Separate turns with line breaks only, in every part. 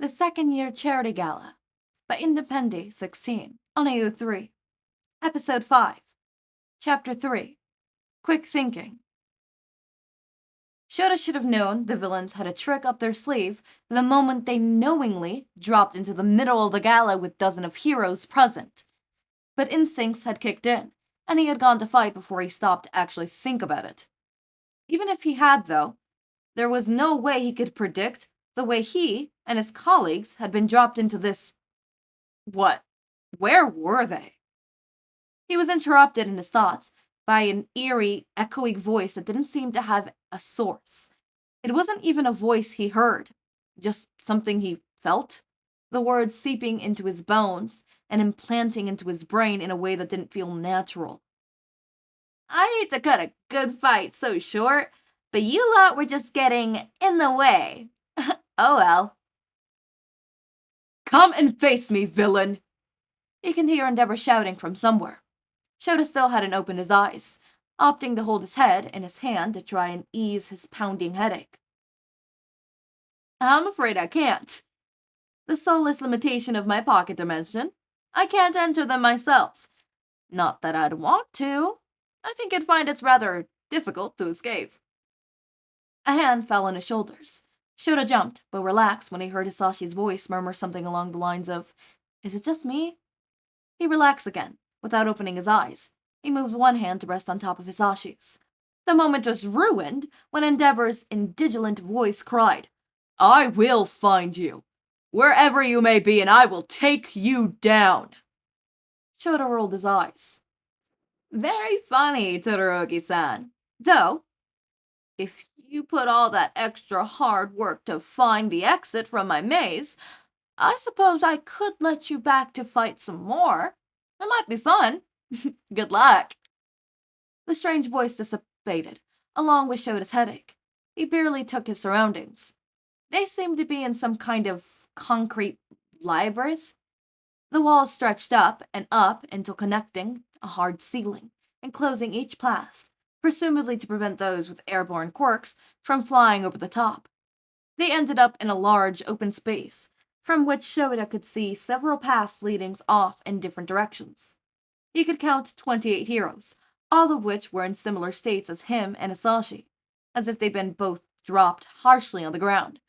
The Second Year Charity Gala by Independi 16 on AO3. Episode 5. Chapter 3. Quick Thinking. Shouta should have known the villains had a trick up their sleeve the moment they knowingly dropped into the middle of the gala with dozens of heroes present. But instincts had kicked in, and he had gone to fight before he stopped to actually think about it. Even if he had, though, there was no way he could predict the way he and his colleagues had been dropped into this. What? Where were they? He was interrupted in his thoughts by an eerie, echoing voice that didn't seem to have a source. It wasn't even a voice he heard, just something he felt, the words seeping into his bones and implanting into his brain in a way that didn't feel natural. I hate to cut a good fight so short, but you lot were just getting in the way. Oh well. Come and face me, villain! You can hear Endeavor shouting from somewhere. Shouta still hadn't opened his eyes, opting to hold his head in his hand to try and ease his pounding headache. I'm afraid I can't. The soulless limitation of my pocket dimension. I can't enter them myself. Not that I'd want to. I think I'd find it's rather difficult to escape. A hand fell on his shoulders. Shouta jumped, but relaxed when he heard Hisashi's voice murmur something along the lines of, "Is it just me?" He relaxed again, without opening his eyes. He moved one hand to rest on top of Hisashi's. The moment was ruined when Endeavor's indignant voice cried, "I will find you, wherever you may be, and I will take you down." Shouta rolled his eyes. Very funny, Todoroki-san. Though, if you put all that extra hard work to find the exit from my maze, I suppose I could let you back to fight some more. It might be fun. Good luck. The strange voice dissipated, along with Shota's headache. He barely took his surroundings. They seemed to be in some kind of concrete labyrinth. The walls stretched up and up until connecting a hard ceiling, enclosing each path, presumably to prevent those with airborne quirks from flying over the top. They ended up in a large open space, from which Shouta could see several paths leading off in different directions. He could count 28 heroes, all of which were in similar states as him and Hisashi, as if they'd been both dropped harshly on the ground.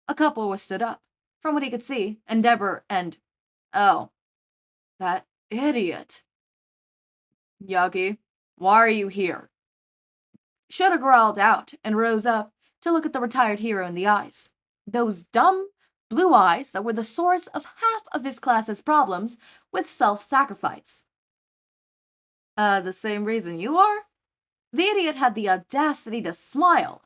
A couple were stood up. From what he could see, Endeavor and... oh, that idiot. Yagi, why are you here? Shouta growled out and rose up to look at the retired hero in the eyes. Those dumb, blue eyes that were the source of half of his class's problems with self-sacrifice. The same reason you are? The idiot had the audacity to smile.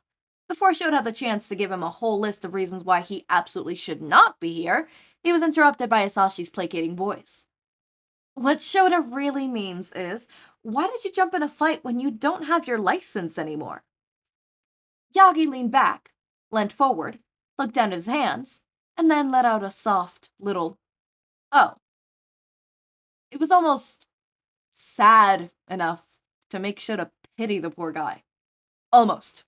Before Shouta had the chance to give him a whole list of reasons why he absolutely should not be here, he was interrupted by Hisashi's placating voice. What Shouta really means is, why did you jump in a fight when you don't have your license anymore? Yagi leaned back, leant forward, looked down at his hands, and then let out a soft little, "Oh." It was almost sad enough to make Shouta pity the poor guy. Almost.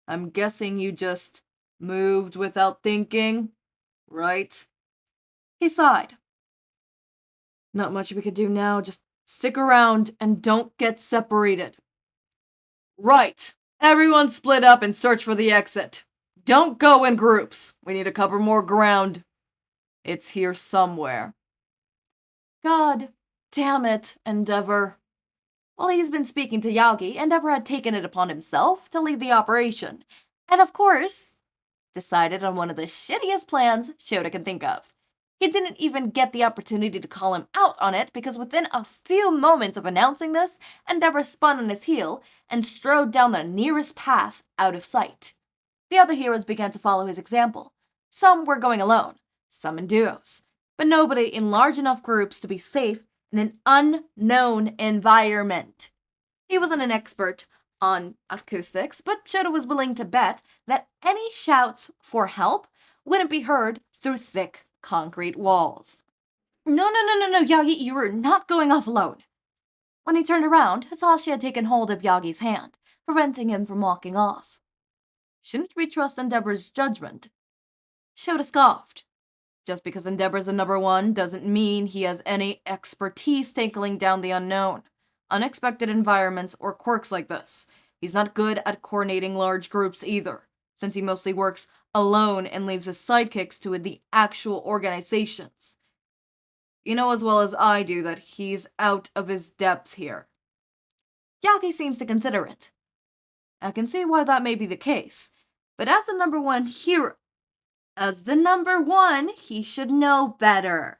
I'm guessing you just moved without thinking, right? He sighed. Not much we could do now, just stick around and don't get separated. Right. Everyone split up and search for the exit. Don't go in groups. We need to cover more ground. It's here somewhere. God damn it, Endeavor. While he's been speaking to Yagi, Endeavor had taken it upon himself to lead the operation, and of course, decided on one of the shittiest plans Shouta could think of. He didn't even get the opportunity to call him out on it because within a few moments of announcing this, Endeavor spun on his heel and strode down the nearest path out of sight. The other heroes began to follow his example. Some were going alone, some in duos, but nobody in large enough groups to be safe in an unknown environment. He wasn't an expert on acoustics, but Shouta was willing to bet that any shouts for help wouldn't be heard through thick concrete walls. No, Yagi, you were not going off alone. When he turned around, Hisashi had taken hold of Yagi's hand, preventing him from walking off. Shouldn't we trust Endeavor's judgment? Shouta scoffed. Just because Endeavor's a number one doesn't mean he has any expertise tackling down the unknown, unexpected environments, or quirks like this. He's not good at coordinating large groups either, since he mostly works alone and leaves his sidekicks to the actual organizations. You know as well as I do that he's out of his depth here. Yagi seems to consider it. I can see why that may be the case, but as the number one, he should know better.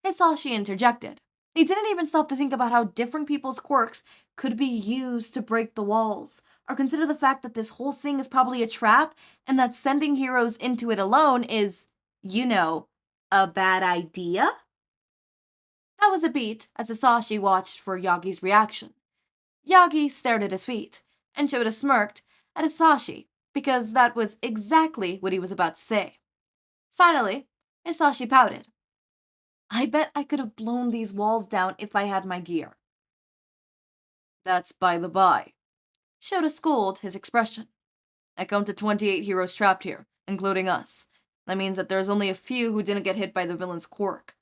Hisashi interjected. He didn't even stop to think about how different people's quirks could be used to break the walls, or consider the fact that this whole thing is probably a trap, and that sending heroes into it alone is, a bad idea? That was a beat as Hisashi watched for Yagi's reaction. Yagi stared at his feet, and Shouta smirked at Hisashi, because that was exactly what he was about to say. Finally, Hisashi pouted. I bet I could have blown these walls down if I had my gear. That's by the by. Shouta schooled his expression. I count to 28 heroes trapped here, including us. That means that there's only a few who didn't get hit by the villain's quirk.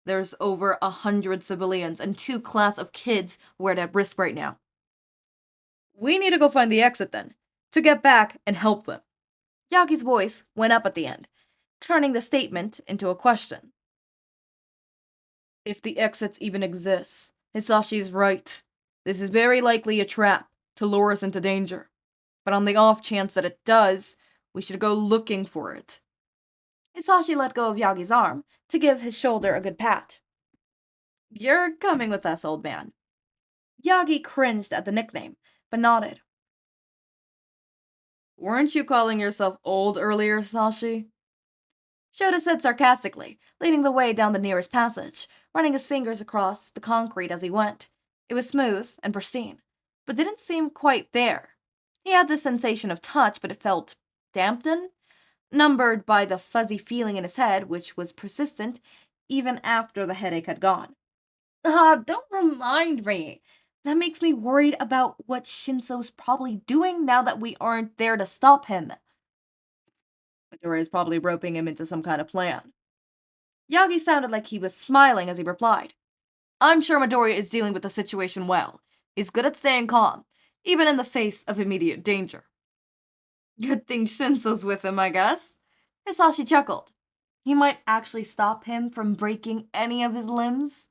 There's over 100 civilians and 2 class of kids who are at risk right now. We need to go find the exit then, to get back and help them. Yagi's voice went up at the end, turning the statement into a question. If the exits even exist, Hisashi's right. This is very likely a trap to lure us into danger. But on the off chance that it does, we should go looking for it. Hisashi let go of Yagi's arm to give his shoulder a good pat. You're coming with us, old man. Yagi cringed at the nickname, but nodded. Weren't you calling yourself old earlier, Hisashi? Shouta said sarcastically, leading the way down the nearest passage, running his fingers across the concrete as he went. It was smooth and pristine, but didn't seem quite there. He had the sensation of touch, but it felt dampened, numbered by the fuzzy feeling in his head, which was persistent even after the headache had gone. Don't remind me. That makes me worried about what Shinsou's probably doing now that we aren't there to stop him. Midori is probably roping him into some kind of plan. Yagi sounded like he was smiling as he replied. I'm sure Midori is dealing with the situation well. He's good at staying calm, even in the face of immediate danger. Good thing Shinsou's with him, I guess. Hisashi chuckled. He might actually stop him from breaking any of his limbs.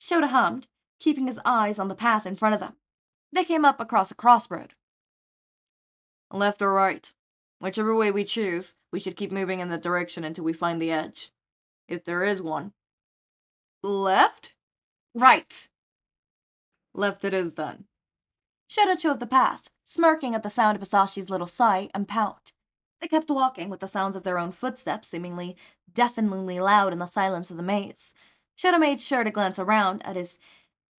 Shouta hummed, keeping his eyes on the path in front of them. They came up across a crossroad. Left or right? Whichever way we choose, we should keep moving in that direction until we find the edge. If there is one. Left? Right. Left it is, then. Shouta chose the path, smirking at the sound of Hisashi's little sigh and pout. They kept walking with the sounds of their own footsteps seemingly deafeningly loud in the silence of the maze. Shouta made sure to glance around at his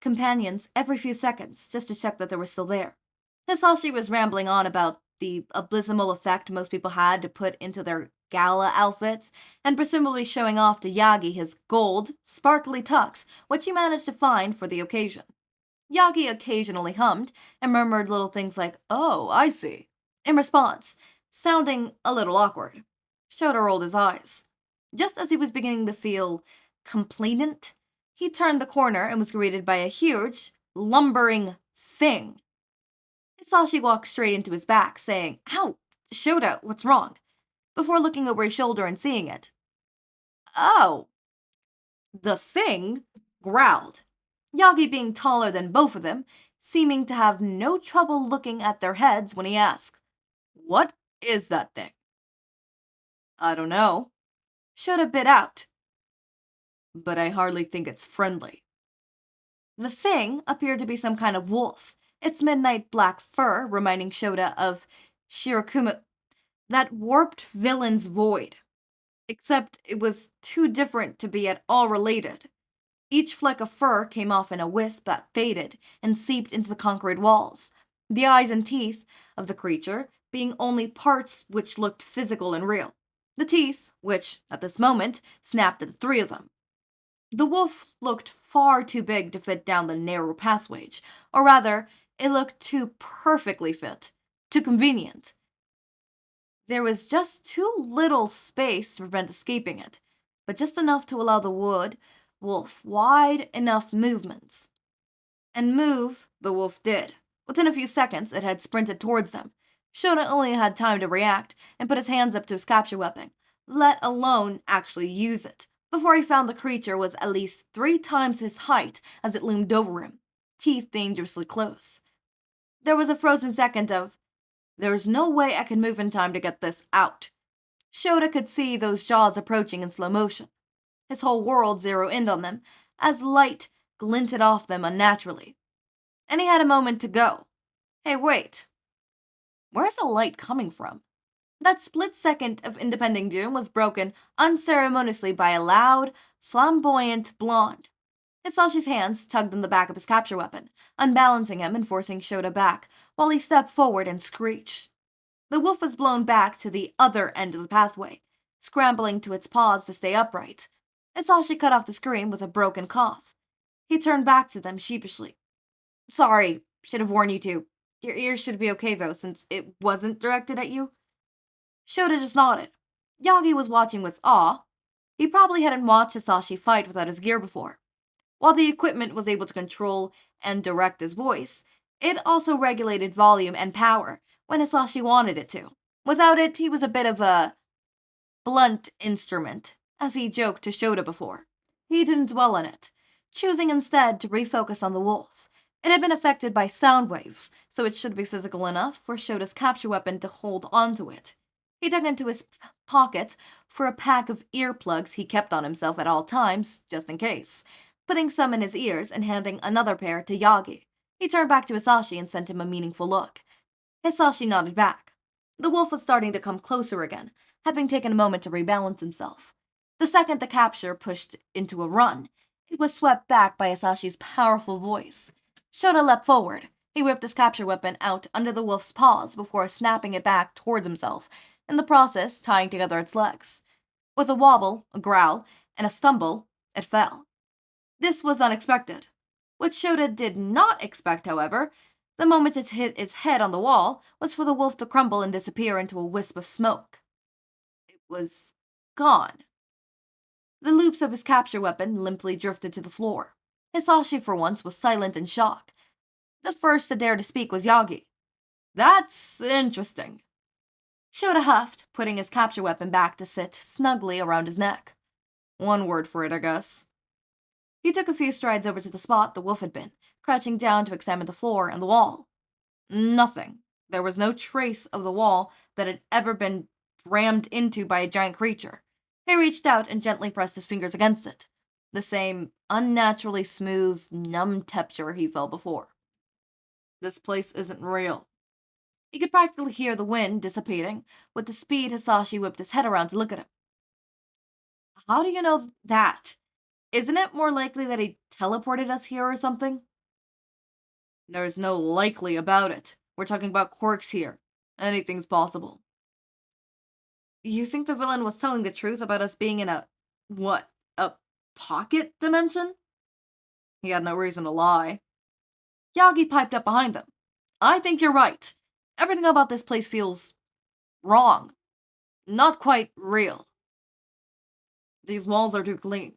companions every few seconds, just to check that they were still there. Hisashi was rambling on about the abysmal effect most people had to put into their gala outfits, and presumably showing off to Yagi his gold, sparkly tux, which he managed to find for the occasion. Yagi occasionally hummed and murmured little things like, "Oh, I see," in response, sounding a little awkward. Shouta rolled his eyes. Just as he was beginning to feel complainant, he turned the corner and was greeted by a huge, lumbering thing. Hisashi walked straight into his back, saying, "Ow, Shouta, what's wrong?" before looking over his shoulder and seeing it. Oh. The thing growled. Yagi being taller than both of them, seeming to have no trouble looking at their heads when he asked, "What is that thing?" "I don't know." Shouta bit out. "But I hardly think it's friendly." The thing appeared to be some kind of wolf, its midnight black fur reminding Shouta of Shirokuma, that warped villain's void. Except it was too different to be at all related. Each fleck of fur came off in a wisp that faded and seeped into the concrete walls, the eyes and teeth of the creature being only parts which looked physical and real. The teeth, which, at this moment, snapped at the 3 of them. The wolf looked far too big to fit down the narrow passage, or rather, it looked too perfectly fit, too convenient. There was just too little space to prevent escaping it, but just enough to allow the wolf wide enough movements. And move the wolf did. Within a few seconds, it had sprinted towards them. Shouta only had time to react and put his hands up to his capture weapon, let alone actually use it, before he found the creature was at least 3 times his height as it loomed over him, teeth dangerously close. There was a frozen second of, "There's no way I can move in time to get this out." Shouta could see those jaws approaching in slow motion. His whole world zeroed in on them, as light glinted off them unnaturally. And he had a moment to go. Hey, wait. Where's the light coming from? That split second of impending doom was broken unceremoniously by a loud, flamboyant blonde. Hisashi's hands tugged in the back of his capture weapon, unbalancing him and forcing Shouta back, while he stepped forward and screeched. The wolf was blown back to the other end of the pathway, scrambling to its paws to stay upright. Hisashi cut off the scream with a broken cough. He turned back to them sheepishly. "Sorry, should have warned you two. Your ears should be okay though, since it wasn't directed at you." Shouta just nodded. Yagi was watching with awe. He probably hadn't watched Hisashi fight without his gear before. While the equipment was able to control and direct his voice, it also regulated volume and power when Hisashi wanted it to. Without it, he was a bit of a blunt instrument, as he joked to Shouta before. He didn't dwell on it, choosing instead to refocus on the wolf. It had been affected by sound waves, so it should be physical enough for Shota's capture weapon to hold onto it. He dug into his pocket for a pack of earplugs he kept on himself at all times, just in case, putting some in his ears and handing another pair to Yagi. He turned back to Hisashi and sent him a meaningful look. Hisashi nodded back. The wolf was starting to come closer again, having taken a moment to rebalance himself. The second the capture pushed into a run, it was swept back by Hisashi's powerful voice. Shouta leapt forward. He whipped his capture weapon out under the wolf's paws before snapping it back towards himself, in the process tying together its legs. With a wobble, a growl, and a stumble, it fell. This was unexpected. What Shouta did not expect, however, the moment it hit its head on the wall, was for the wolf to crumble and disappear into a wisp of smoke. It was gone. The loops of his capture weapon limply drifted to the floor. Hisashi, for once, was silent in shock. The first to dare to speak was Yagi. "That's interesting." Shouta huffed, putting his capture weapon back to sit snugly around his neck. "One word for it, I guess." He took a few strides over to the spot the wolf had been, crouching down to examine the floor and the wall. Nothing. There was no trace of the wall that had ever been rammed into by a giant creature. He reached out and gently pressed his fingers against it. The same unnaturally smooth, numb texture he felt before. "This place isn't real." He could practically hear the wind dissipating with the speed Hisashi whipped his head around to look at him. "How do you know that? Isn't it more likely that he teleported us here or something?" "There's no likely about it. We're talking about quirks here. Anything's possible." "You think the villain was telling the truth about us being in a pocket dimension?" "He had no reason to lie." Yagi piped up behind them. "I think you're right. Everything about this place feels wrong. Not quite real. These walls are too clean.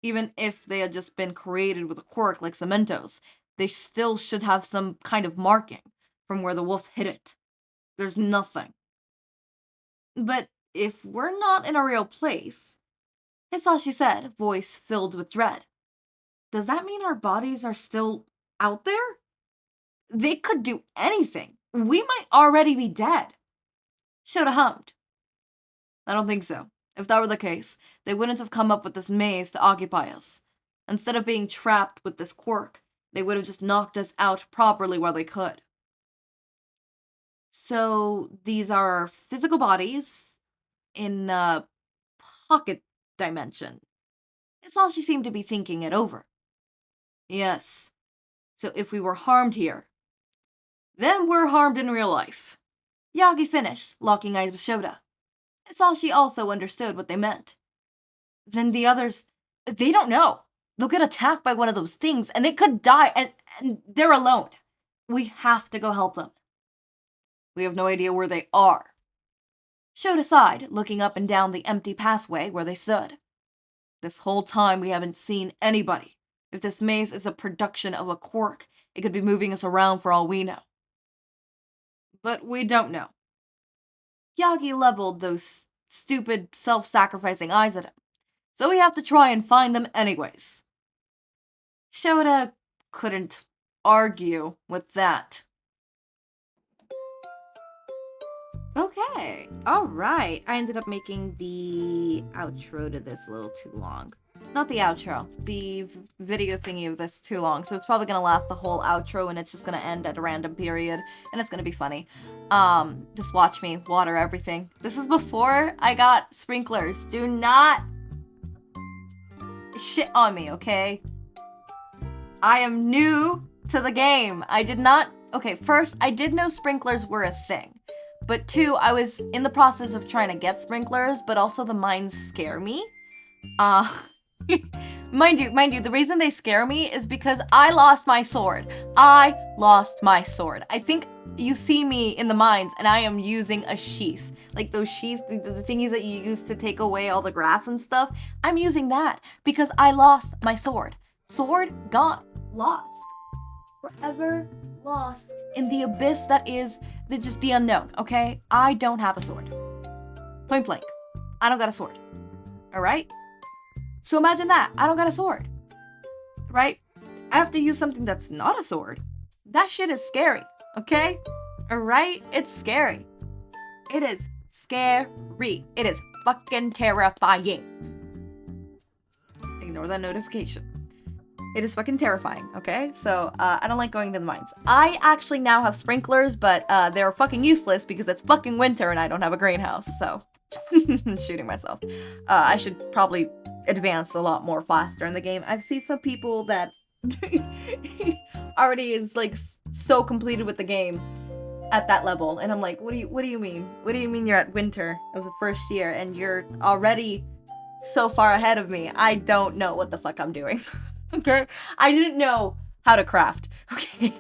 Even if they had just been created with a quirk like Cemento's, they still should have some kind of marking from where the wolf hit it. There's nothing." "But if we're not in a real place," Hisashi said, voice filled with dread, "does that mean our bodies are still out there? They could do anything. We might already be dead." Shouta hummed. "I don't think so. If that were the case, they wouldn't have come up with this maze to occupy us. Instead of being trapped with this quirk, they would have just knocked us out properly while they could." "So these are our physical bodies in a pocket dimension." Hisashi seemed to be thinking it over. "Yes. So if we were harmed here, then we're harmed in real life." Yagi finished, locking eyes with Shouta. Hisashi also understood what they meant. "Then the others, they don't know. They'll get attacked by one of those things, and they could die, and they're alone. We have to go help them." "We have no idea where they are." Shouta sighed, looking up and down the empty pathway where they stood. This whole time we haven't seen anybody. If this maze is a production of a quirk, it could be moving us around for all we know. But we don't know. Yagi leveled those stupid, self-sacrificing eyes at him, so we have to try and find them anyways. Shouta couldn't argue with that. Okay, alright. I ended up making the outro to this a little too long. Not the outro, the video thingy of this too long, so it's probably gonna last the whole outro and it's just gonna end at a random period, and it's gonna be funny. Just watch me water everything. This is before I got sprinklers. Do not shit on me, okay? I am new to the game. Okay, first, I did know sprinklers were a thing. But two, I was in the process of trying to get sprinklers, but also the mines scare me. Mind you, the reason they scare me is because I lost my sword. I think you see me in the mines and I am using a sheath. Like those sheaths, the thingies that you use to take away all the grass and stuff. I'm using that because I lost my sword. Sword gone. Lost. Forever lost in the abyss that is just the unknown, okay? I don't have a sword. Point blank. I don't got a sword. Alright? So imagine that. I don't got a sword. Right? I have to use something that's not a sword. That shit is scary, okay? Alright? It's scary. It is scary. It is fucking terrifying. Ignore that notification. It is fucking terrifying, okay? So, I don't like going to the mines. I actually now have sprinklers, but they're fucking useless because it's fucking winter and I don't have a greenhouse, so... shooting myself. I should probably advance a lot more faster in the game. I've seen some people that already is, like, so completed with the game at that level, and I'm like, what do you mean? What do you mean you're at winter of the first year and you're already so far ahead of me? I don't know what the fuck I'm doing. Okay? I didn't know how to craft. Okay?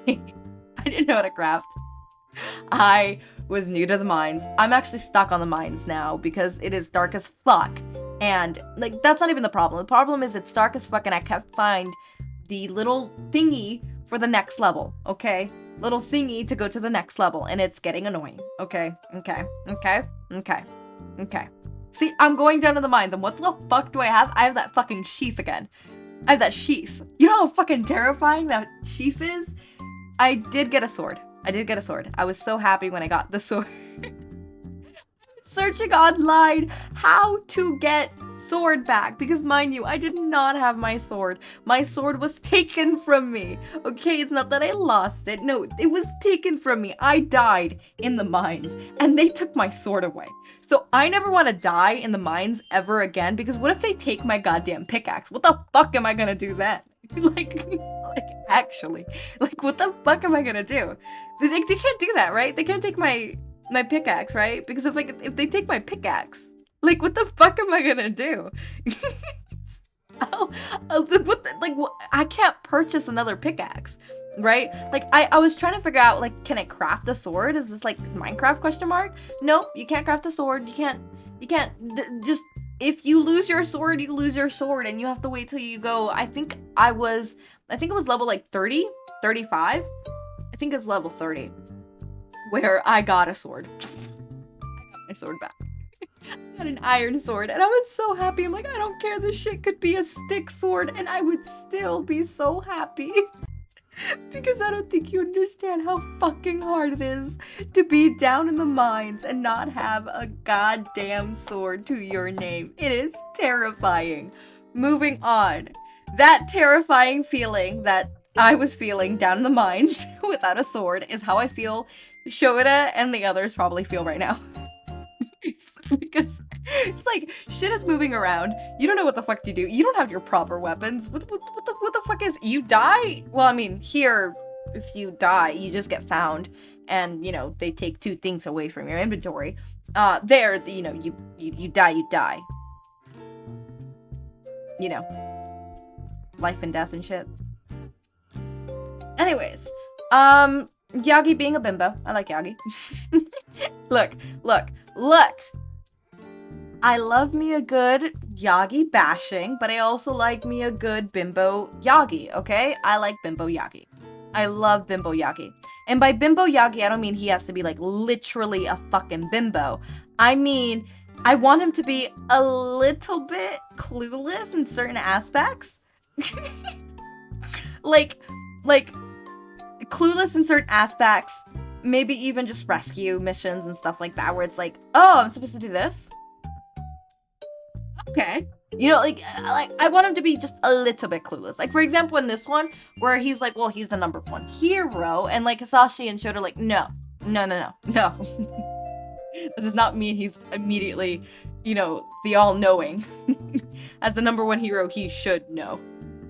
I didn't know how to craft. I was new to the mines. I'm actually stuck on the mines now because it is dark as fuck. And, like, that's not even the problem. The problem is it's dark as fuck and I can't find the little thingy for the next level, okay? Little thingy to go to the next level, and it's getting annoying. Okay? Okay? Okay? Okay? Okay. See, I'm going down to the mines, and what the fuck do I have? I have that fucking sheath again. I have that sheath. You know how fucking terrifying that sheath is? I did get a sword. I was so happy when I got the sword. Searching online how to get sword back. Because mind you, I did not have my sword. My sword was taken from me. Okay, it's not that I lost it. No, it was taken from me. I died in the mines. And they took my sword away. So I never want to die in the mines ever again, because what if they take my goddamn pickaxe? What the fuck am I gonna do then? Actually, what the fuck am I gonna do? They can't do that, right? They can't take my pickaxe, right? Because if they take my pickaxe, what the fuck am I gonna do? I can't purchase another pickaxe. Right? I was trying to figure out, can I craft a sword? Is this, Minecraft question mark? Nope, you can't craft a sword. You can't, just, if you lose your sword, you lose your sword, and you have to wait till you go, I think it was level, 30? 35? I think it's level 30, where I got a sword. I got my sword back. I got an iron sword, and I was so happy. I'm like, I don't care, this shit could be a stick sword, and I would still be so happy. Because I don't think you understand how fucking hard it is to be down in the mines and not have a goddamn sword to your name. It is terrifying. Moving on. That terrifying feeling that I was feeling down in the mines without a sword is how I feel Shouta and the others probably feel right now. Because it's like, shit is moving around. You don't know what the fuck to do. You don't have your proper weapons. What the fuck is... You die? Well, I mean, here, if you die, you just get found. And, they take 2 things away from your inventory. There, you die, you die. Life and death and shit. Anyways, Yagi being a bimbo. I like Yagi. Look. I love me a good Yagi bashing, but I also like me a good bimbo Yagi, okay? I like bimbo Yagi. I love bimbo Yagi. And by bimbo Yagi, I don't mean he has to be like literally a fucking bimbo. I mean, I want him to be a little bit clueless in certain aspects. like clueless in certain aspects. Maybe even just rescue missions and stuff like that, where it's like, oh, I'm supposed to do this? Okay. You know, like I want him to be just a little bit clueless. Like, for example, in this one, where he's like, well, he's the number one hero, and like Hizashi and Shouta are like, no. That does not mean he's immediately, you know, the all-knowing. As the number one hero, he should know.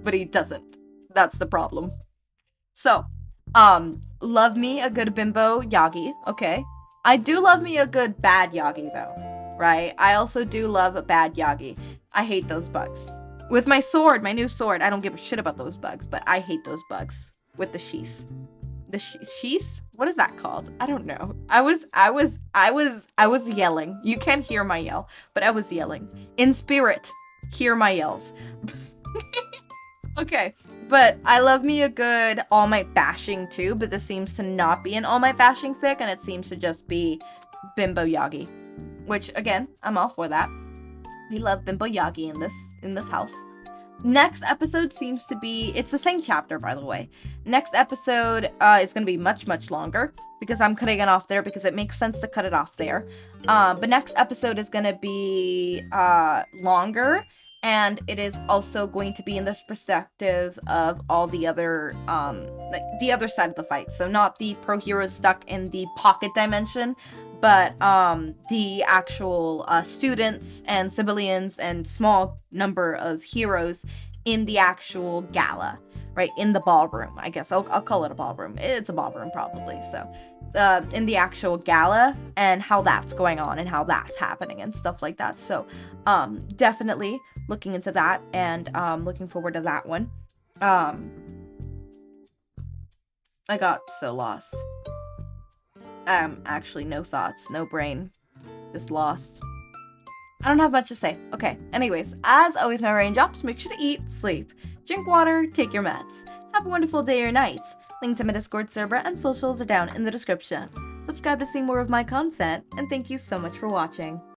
But he doesn't. That's the problem. So, love me a good bimbo Yagi, okay? I do love me a good bad Yagi, though, right? I also do love a bad Yagi. I hate those bugs. With my sword, my new sword, I don't give a shit about those bugs, but I hate those bugs. With the sheath. The sheath? What is that called? I don't know. I was yelling. You can't hear my yell, but I was yelling. In spirit, hear my yells. Okay, but I love me a good All Might bashing too, but this seems to not be an All Might bashing fic, and it seems to just be Bimbo Yagi. Which, again, I'm all for that. We love Bimbo Yagi in this house. Next episode seems to be, it's the same chapter, by the way. Next episode is going to be much, much longer, because I'm cutting it off there, because it makes sense to cut it off there. But next episode is going to be longer, and it is also going to be in this perspective of all the other, like the other side of the fight. So not the pro heroes stuck in the pocket dimension, but the actual students and civilians and small number of heroes in the actual gala, right? In the ballroom, I guess. I'll call it a ballroom. It's a ballroom, probably. So in the actual gala and how that's going on and how that's happening and stuff like that. So definitely looking into that and looking forward to that one. I got so lost. Actually, no thoughts, no brain, just lost. I don't have much to say. Okay, anyways, as always, my raindrops, make sure to eat, sleep, drink water, take your meds. Have a wonderful day or night. Link to my Discord server and socials are down in the description. Subscribe to see more of my content, and thank you so much for watching.